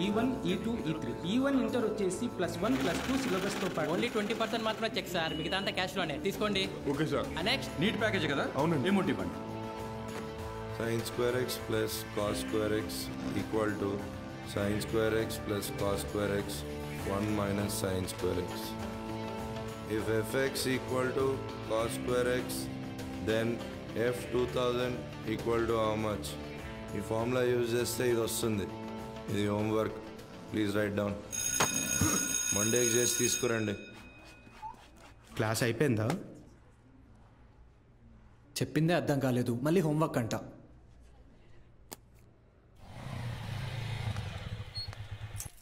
E1, E2, E3. E1 inter వచ్చేసి +1, +2 సిలబస్తో పాటు only 20% మాత్రమే చెక్ సార్, మిగతా అంతా క్యాష్లోనే తీసుకోండి. Okay sir. Next NEET package కదా? అవునండి. ఏమోటి ఇవ్వండి. sin square x plus cos square x equal to sin square x plus cos square x 1 minus sin square x. If fx equal to cos square x, then f 2000 equal to how much? ఈ formula use చేస్తే ఇది వస్తుంది. ఇది homework, please right down. మండేకి చేసి తీసుకురండి. Class అయిపోయిందా? చెప్పిందే అర్థం కాలేదు, మళ్ళీ హోంవర్క్ అంట.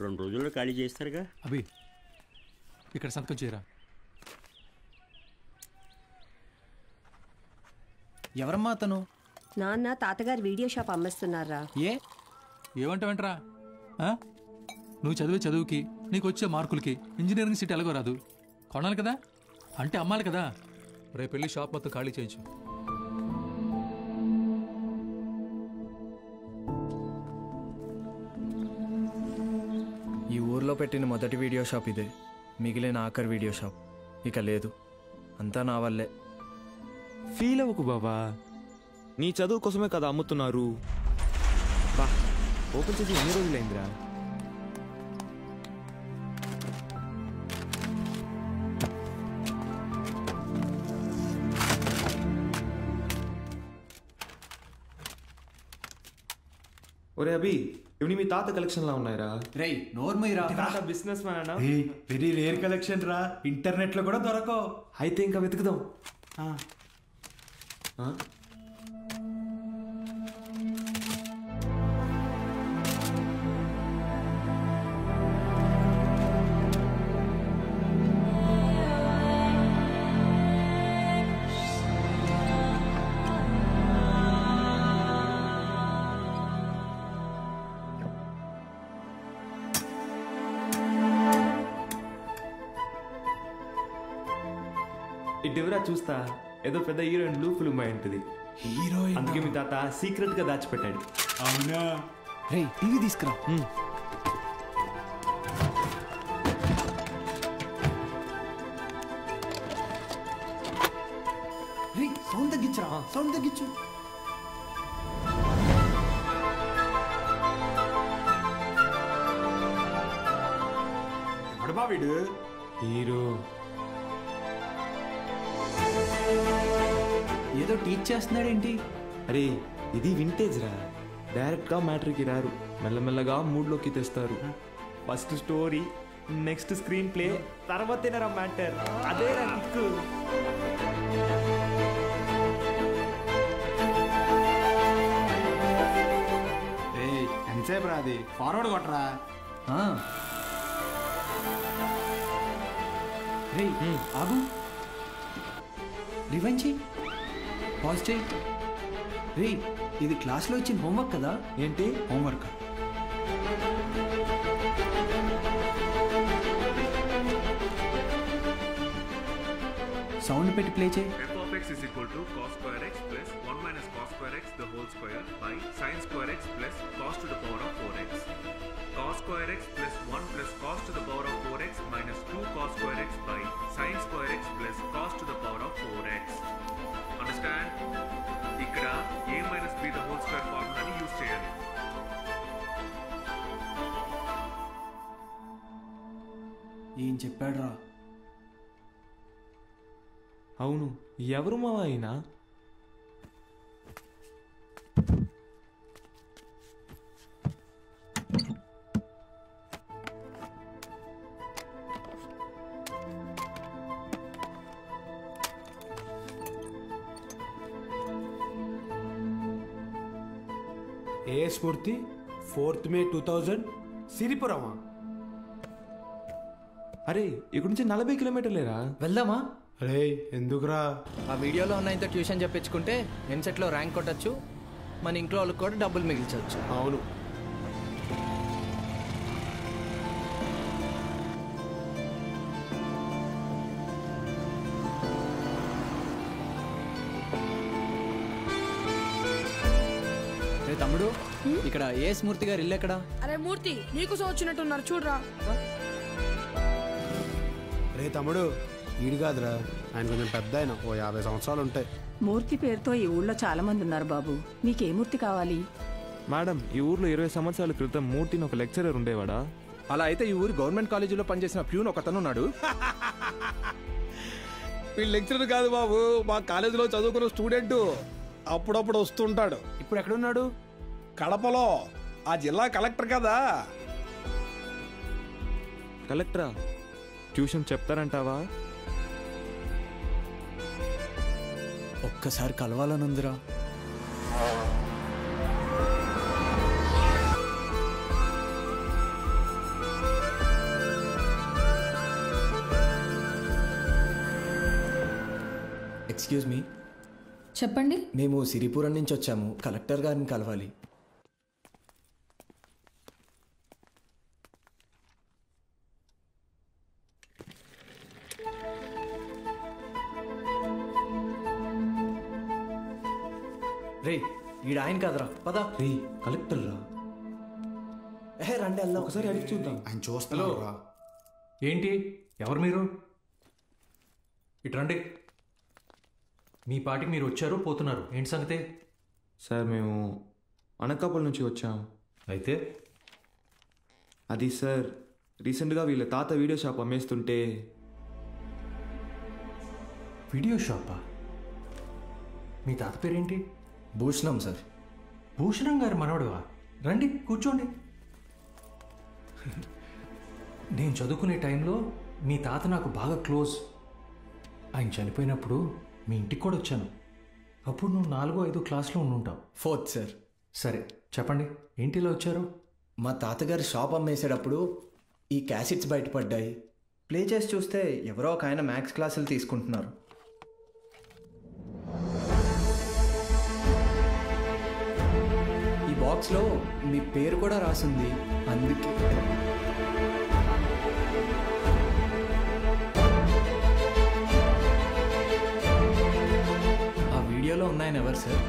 రెండు రోజుల్లో ఖాళీ చేస్తారుగా. అభి ఇక్కడ సంతకం చేయరా. ఎవరమ్మా అతను? నాన్న తాతగారు వీడియో షాప్ అమ్మేస్తున్నారా? ఏమంటావేంట్రా? నువ్వు చదివే చదువుకి నీకు వచ్చే మార్కులకి ఇంజనీరింగ్ సీట్ ఎలాగో రాదు. కొనాలి కదా, అంటే అమ్మాలి కదా. రేపు వెళ్ళి షాప్ మొత్తం ఖాళీ చేయించు. ఈ ఊర్లో పెట్టిన మొదటి వీడియో షాప్ ఇదే, మిగిలిన ఆఖరి వీడియో షాప్ ఇక లేదు. అంతా నా వల్లే. ఫీల్ అవ్వకు బాబా, నీ చదువు కోసమే కదా అమ్ముతున్నారు. బా ఓపెన్ చేసి ఎన్ని రోజులైందిరా? ఒరే అభి, ఇవి మీ తాత కలెక్షన్ లా ఉన్నాయిరా. రేయ్ నోర్మయ్యరా, బిజినెస్ మ్యాన్ అన్నా. వెరీ రేర్ కలెక్షన్ రా, ఇంటర్నెట్ లో కూడా దొరకవు. అయితే ఇంకా వెతుకుదాం. ఇటువరా చూస్తా, ఏదో పెద్ద హీరోయిన్ బ్లూ ఫిల్మ్ అయి ఉంటుంది. హీరోయిన్ అందుకే మీ తాత సీక్రెట్ గా దాచిపెట్టాడు. అవునా? రేయ్ టీవీ తీసుకురా. రేయ్ సౌండ్ తగ్గించరా, సౌండ్ తగ్గించు. ఎవడబా వీడు? హీరో ఏదో టీచ్ చేస్తున్నాడేంటి? అరే ఇది వింటేజ్ రా, డైరెక్ట్ గా మ్యాటర్కి రారు, మెల్లమెల్లగా మూడ్లోకి తెస్తారు. First story, next screenplay, తర్వాతేనరా మ్యాటర్. అదే రా కిక్కు. ఎంతసేపు రా అది? ఫార్వర్డ్ కొట్టరా. రేయ్ ఆగు, రివైండ్ చెయ్యి, పాజ్ చెయ్యి. రేయ్ ఇది క్లాస్లో ఇచ్చిన హోంవర్క్ కదా? ఏంటి హోంవర్క్? సౌండ్ పెట్టి ప్లే చేయి. f of x is equal to cos square x plus 1 minus cos square x the whole square by sin square x plus cos to the power of 4x. Cos square x plus 1 plus cos to the power of 4x minus 2 cos square x by sin square x plus cos to the power of 4x. Understand? ఇక్కడ a minus b the whole square ఫార్ములాని use చేయాలి. ఏం చెప్పాడు రా? అవును, ఎవరు మావా అయినా? ఏ స్ఫూర్తి 4th May 2000 సిరిపురమా? అరే ఇక్కడ నుంచి 40 కిలోమీటర్లేరా. వెళ్దామా? అరే ఎందుకురా? ఆ వీడియోలో ఉన్న ఇంత ట్యూషన్ చెప్పించుకుంటే ఎంసెట్లో ర్యాంక్ కొట్టచ్చు, మన ఇంట్లో వాళ్ళకి కూడా డబ్బులు మిగిల్చవచ్చు. అవును. రే తమ్ముడు, ఇక్కడ ఏ స్మూర్తి గారు ఇల్లు ఎక్కడా? అరే మూర్తి, నీకోసం వచ్చినట్టున్నారు చూడరా. రే తమ్ముడు, ఈడు కాదురా, ఆయన కొంచెం పెద్ద ఆయన, ఓ 50 సంవత్సరాలు ఉంటాయి. మూర్తి పేరుతో ఈ ఊళ్ళో చాలా మంది ఉన్నారు బాబు. మీకే మూర్తి కావాలి? మేడం, ఈ ఊర్లో 20 సంవత్సరాల క్రితం మూర్తిని ఒక లెక్చరర్ ఉండేవాడా? అలా అయితే ఈ ఊరు గవర్నమెంట్ కాలేజీలో పనిచేసిన ప్యూన్ ఒకతను ఉన్నాడు. వీళ్ళు లెక్చరర్ కాదు బాబు, మా కాలేజీలో చదువుకున్న స్టూడెంట్. అప్పుడప్పుడు వస్తుంటాడు. ఇప్పుడు ఎక్కడున్నాడు? కడపలో. ఆ జిల్లా కలెక్టర్ కదా. కలెక్టరా? ట్యూషన్ చెప్తారంటావా? ఒక్కసారి కలవాలనుందిరా. Excuse me. చెప్పండి. మేము సిరిపురం నుంచి వచ్చాము, కలెక్టర్ గారిని కలవాలి. రే, ఈడ ఆయన కాదురా, పద. రే, కలెక్టర్ రా. రండి అల్లా, ఒకసారి అడిగి చూద్దాం. ఆయన చూస్తున్నాడు రా. ఏంటి, ఎవరు మీరు? ఇటు రండి. మీ పాటికి మీరు వచ్చారు, పోతున్నారు, ఏంటి సంగతి? సార్, మేము అనకాపల్లి నుంచి వచ్చాము. అయితే అది సార్, రీసెంట్గా వీళ్ళ తాత వీడియో షాప్ అమ్మేస్తుంటే. వీడియో షాపా? మీ తాత పేరేంటి? భూషణం సార్. భూషణం గారు మనవడువా? రండి, కూర్చోండి. నేను చదువుకునే టైంలో మీ తాత నాకు బాగా క్లోజ్. ఆయన చనిపోయినప్పుడు మీ ఇంటికి కూడా వచ్చాను. అప్పుడు నువ్వు 4వ 5వ క్లాస్లో ఉండుంటావు. 4th sir. సరే చెప్పండి, ఏంటి ఇలా వచ్చారు? మా తాతగారు షాప్ అమ్మేసేటప్పుడు ఈ క్యాసెట్స్ బయటపడ్డాయి. ప్లే చేసి చూస్తే ఎవరో ఒక ఆయన మ్యాథ్స్ క్లాసులు తీసుకుంటున్నారు. ఈ బాక్స్లో మీ పేరు కూడా రాసింది, అందుకే. ఆ వీడియోలో ఉన్నాయని ఎవరు సార్?